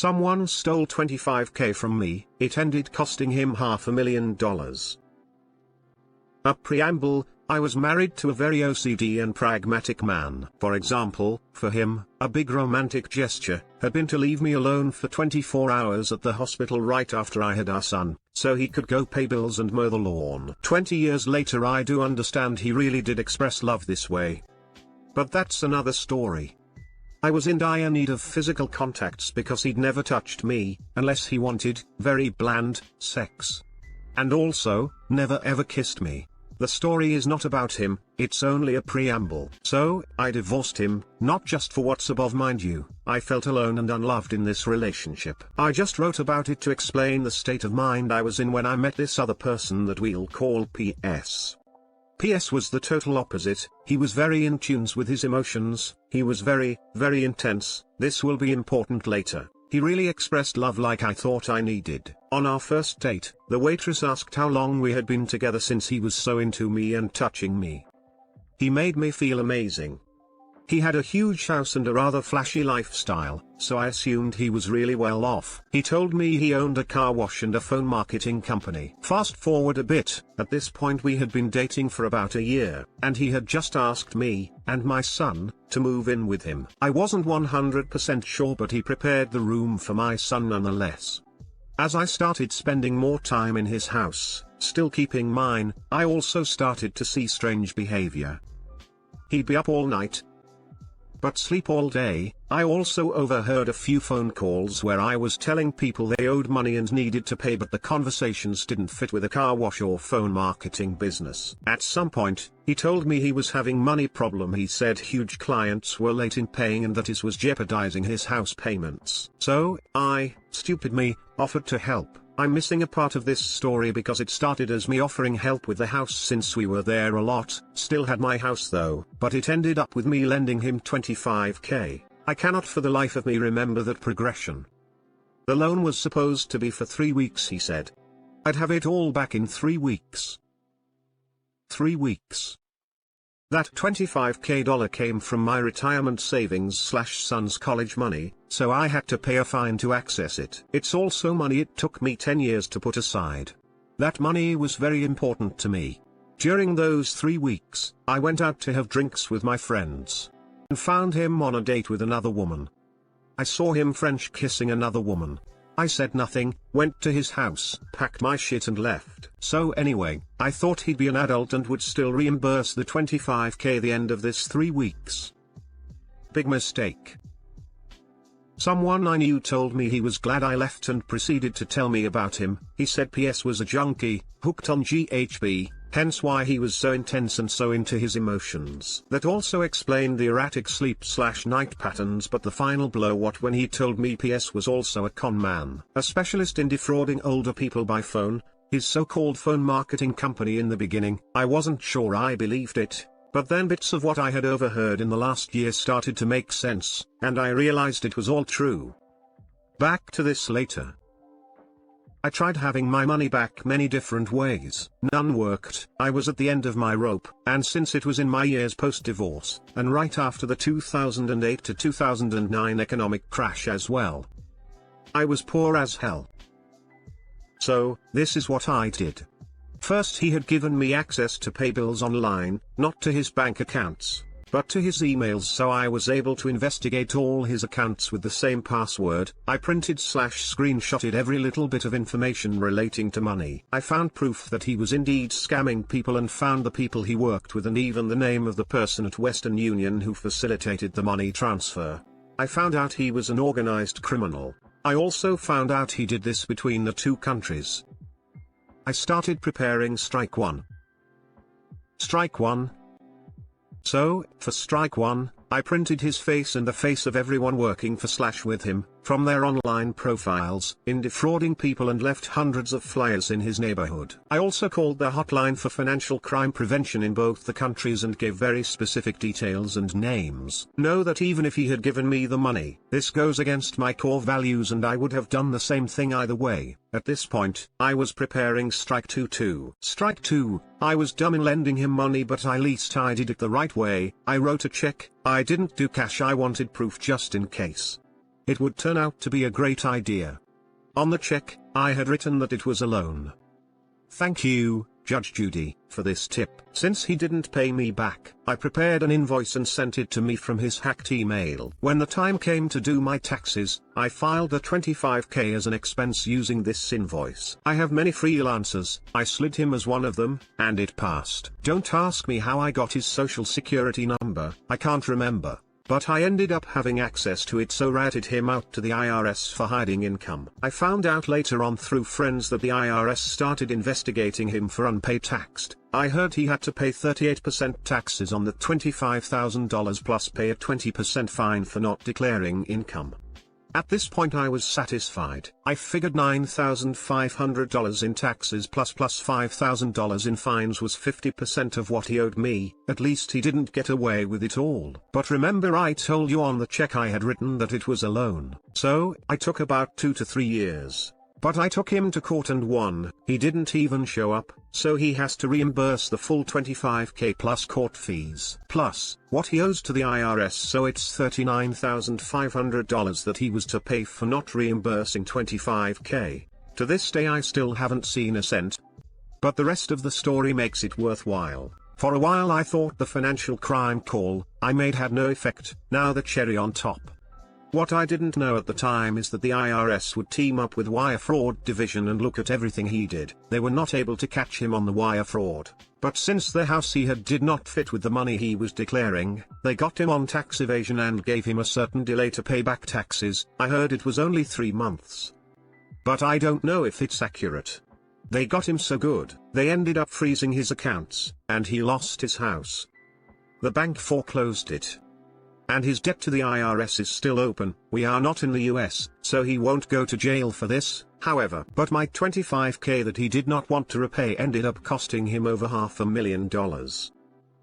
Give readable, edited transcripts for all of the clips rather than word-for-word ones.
Someone stole $25K from me, it ended costing him $500,000. A preamble: I was married to a very OCD and pragmatic man. For example, for him, a big romantic gesture had been to leave me alone for 24 hours at the hospital right after I had our son, so he could go pay bills and mow the lawn. 20 years later, I do understand he really did express love this way. But that's another story. I was in dire need of physical contacts because he'd never touched me, unless he wanted very bland sex. And also, never ever kissed me. The story is not about him, it's only a preamble. So, I divorced him, not just for what's above, mind you. I felt alone and unloved in this relationship. I just wrote about it to explain the state of mind I was in when I met this other person that we'll call PS. PS was the total opposite. He was very in tune with his emotions, he was very, very intense. This will be important later. He really expressed love like I thought I needed. On our first date, the waitress asked how long we had been together since he was so into me and touching me. He made me feel amazing. He had a huge house and a rather flashy lifestyle, so I assumed he was really well off. He told me he owned a car wash and a phone marketing company. Fast forward a bit, at this point we had been dating for about a year, and he had just asked me, and my son, to move in with him. I wasn't 100% sure, but he prepared the room for my son nonetheless. As I started spending more time in his house, still keeping mine, I also started to see strange behavior. He'd be up all night, but sleep all day. I also overheard a few phone calls where I was telling people they owed money and needed to pay, but the conversations didn't fit with a car wash or phone marketing business. At some point, he told me he was having money problem. He said huge clients were late in paying and that this was jeopardizing his house payments. So, I, stupid me, offered to help. I'm missing a part of this story because it started as me offering help with the house since we were there a lot, still had my house though, but it ended up with me lending him $25K. I cannot for the life of me remember that progression. The loan was supposed to be for 3 weeks, he said. I'd have it all back in 3 weeks. 3 weeks. That $25K came from my retirement savings / son's college money, so I had to pay a fine to access it. It's also money it took me 10 years to put aside. That money was very important to me. During those 3 weeks, I went out to have drinks with my friends, and found him on a date with another woman. I saw him French kissing another woman. I said nothing, went to his house, packed my shit and left. So anyway, I thought he'd be an adult and would still reimburse the $25K at the end of this 3 weeks. Big mistake. Someone I knew told me he was glad I left and proceeded to tell me about him. He said PS was a junkie, hooked on GHB, hence why he was so intense and so into his emotions. That also explained the erratic sleep / night patterns, but the final blow was when he told me PS was also a con man, a specialist in defrauding older people by phone, his so-called phone marketing company. In the beginning, I wasn't sure I believed it, but then bits of what I had overheard in the last year started to make sense, and I realized it was all true. Back to this later. I tried having my money back many different ways. None worked. I was at the end of my rope, and since it was in my years post-divorce, and right after the 2008 to 2009 economic crash as well, I was poor as hell. So, this is what I did. First, he had given me access to pay bills online, not to his bank accounts, but to his emails, so I was able to investigate all his accounts with the same password. I printed / screenshotted every little bit of information relating to money. I found proof that he was indeed scamming people and found the people he worked with and even the name of the person at Western Union who facilitated the money transfer. I found out he was an organized criminal. I also found out he did this between the two countries. I started preparing strike one. Strike one. So, for strike one, I printed his face and the face of everyone working for / with him, from their online profiles, in defrauding people, and left hundreds of flyers in his neighborhood. I also called the hotline for financial crime prevention in both the countries and gave very specific details and names. Know that even if he had given me the money, this goes against my core values and I would have done the same thing either way. At this point, I was preparing strike two too. Strike two, I was dumb in lending him money, but at least I did it the right way. I wrote a check. I didn't do cash, I wanted proof just in case. it would turn out to be a great idea. On the check, I had written that it was a loan. Thank you, Judge Judy, for this tip. Since he didn't pay me back, I prepared an invoice and sent it to me from his hacked email. When the time came to do my taxes, I filed a $25K as an expense using this invoice. I have many freelancers, I slid him as one of them, and it passed. Don't ask me how I got his social security number, I can't remember. But I ended up having access to it, so ratted him out to the IRS for hiding income. I found out later on through friends that the IRS started investigating him for unpaid tax. I heard he had to pay 38% taxes on the $25,000 plus pay a 20% fine for not declaring income. At this point I was satisfied. I figured $9,500 in taxes plus $5,000 in fines was 50% of what he owed me. At least he didn't get away with it all. But remember, I told you on the check I had written that it was a loan. So, I took about 2 to 3 years. But I took him to court and won. He didn't even show up, so he has to reimburse the full $25K plus court fees. Plus, what he owes to the IRS, so it's $39,500 that he was to pay for not reimbursing $25K. To this day I still haven't seen a cent. But the rest of the story makes it worthwhile. For a while I thought the financial crime call I made had no effect. Now the cherry on top. What I didn't know at the time is that the IRS would team up with Wire Fraud Division and look at everything he did. They were not able to catch him on the wire fraud. But since the house he had did not fit with the money he was declaring, they got him on tax evasion and gave him a certain delay to pay back taxes. I heard it was only 3 months. But I don't know if it's accurate. They got him so good, they ended up freezing his accounts, and he lost his house. The bank foreclosed it. And his debt to the IRS is still open. We are not in the US, so he won't go to jail for this, however. But my $25K that he did not want to repay ended up costing him over $500,000.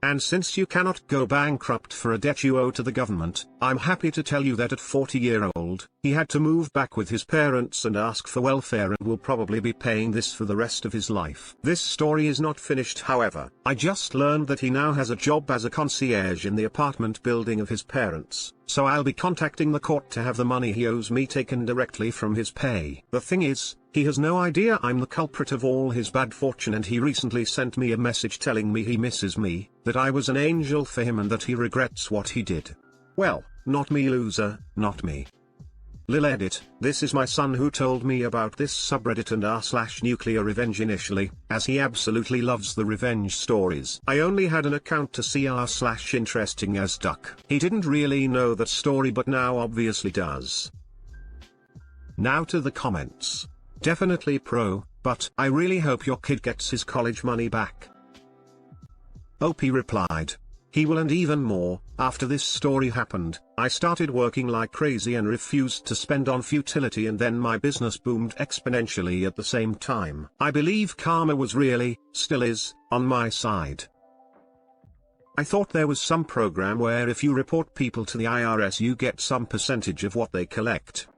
And since you cannot go bankrupt for a debt you owe to the government, I'm happy to tell you that at 40-year-old, he had to move back with his parents and ask for welfare and will probably be paying this for the rest of his life. This story is not finished, however. I just learned that he now has a job as a concierge in the apartment building of his parents, so I'll be contacting the court to have the money he owes me taken directly from his pay. The thing is, he has no idea I'm the culprit of all his bad fortune, and he recently sent me a message telling me he misses me, that I was an angel for him and that he regrets what he did. Well, not me, loser, not me. Lil edit, this is my son who told me about this subreddit and r/nuclear revenge initially, as he absolutely loves the revenge stories. I only had an account to see r/interesting as duck. He didn't really know that story but now obviously does. Now to the comments. Definitely pro, but I really hope your kid gets his college money back. OP replied, he will, and even more. After this story happened, I started working like crazy and refused to spend on futility, and then my business boomed exponentially at the same time. I believe karma was really, still is, on my side. I thought there was some program where if you report people to the IRS you get some percentage of what they collect.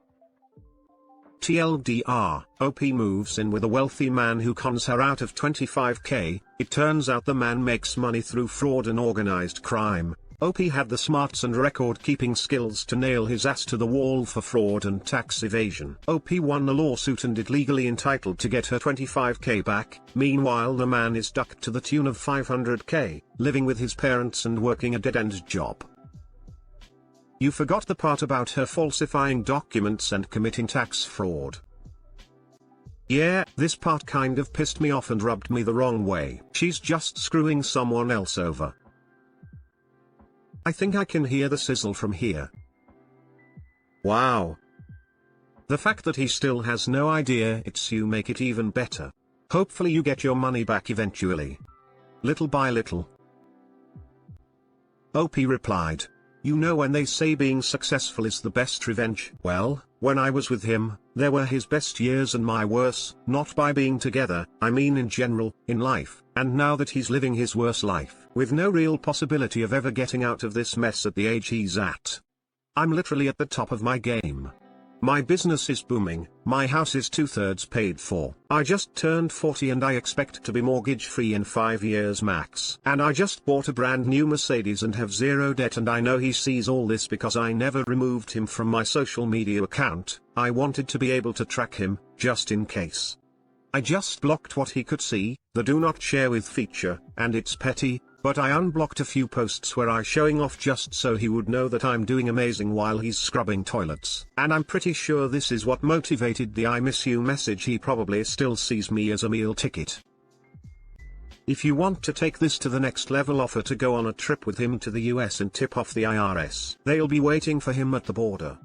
TLDR, OP moves in with a wealthy man who cons her out of $25K, it turns out the man makes money through fraud and organized crime. OP had the smarts and record-keeping skills to nail his ass to the wall for fraud and tax evasion. OP won the lawsuit and is legally entitled to get her $25K back. Meanwhile the man is ducked to the tune of $500K, living with his parents and working a dead-end job. You forgot the part about her falsifying documents and committing tax fraud. Yeah, this part kind of pissed me off and rubbed me the wrong way. She's just screwing someone else over. I think I can hear the sizzle from here. Wow. The fact that he still has no idea it's you make it even better. Hopefully you get your money back eventually. Little by little. OP replied, you know when they say being successful is the best revenge? Well, when I was with him, there were his best years and my worst, not by being together, I mean in general, in life, and now that he's living his worst life, with no real possibility of ever getting out of this mess at the age he's at. I'm literally at the top of my game. My business is booming, my house is 2/3 paid for. I just turned 40 and I expect to be mortgage free in 5 years max. And I just bought a brand new Mercedes and have zero debt, and I know he sees all this because I never removed him from my social media account. I wanted to be able to track him, just in case. I just blocked what he could see, the do not share with feature, and it's petty, but I unblocked a few posts where I showing off just so he would know that I'm doing amazing while he's scrubbing toilets. And I'm pretty sure this is what motivated the I miss you message. He probably still sees me as a meal ticket. If you want to take this to the next level, offer to go on a trip with him to the US and tip off the IRS. They'll be waiting for him at the border.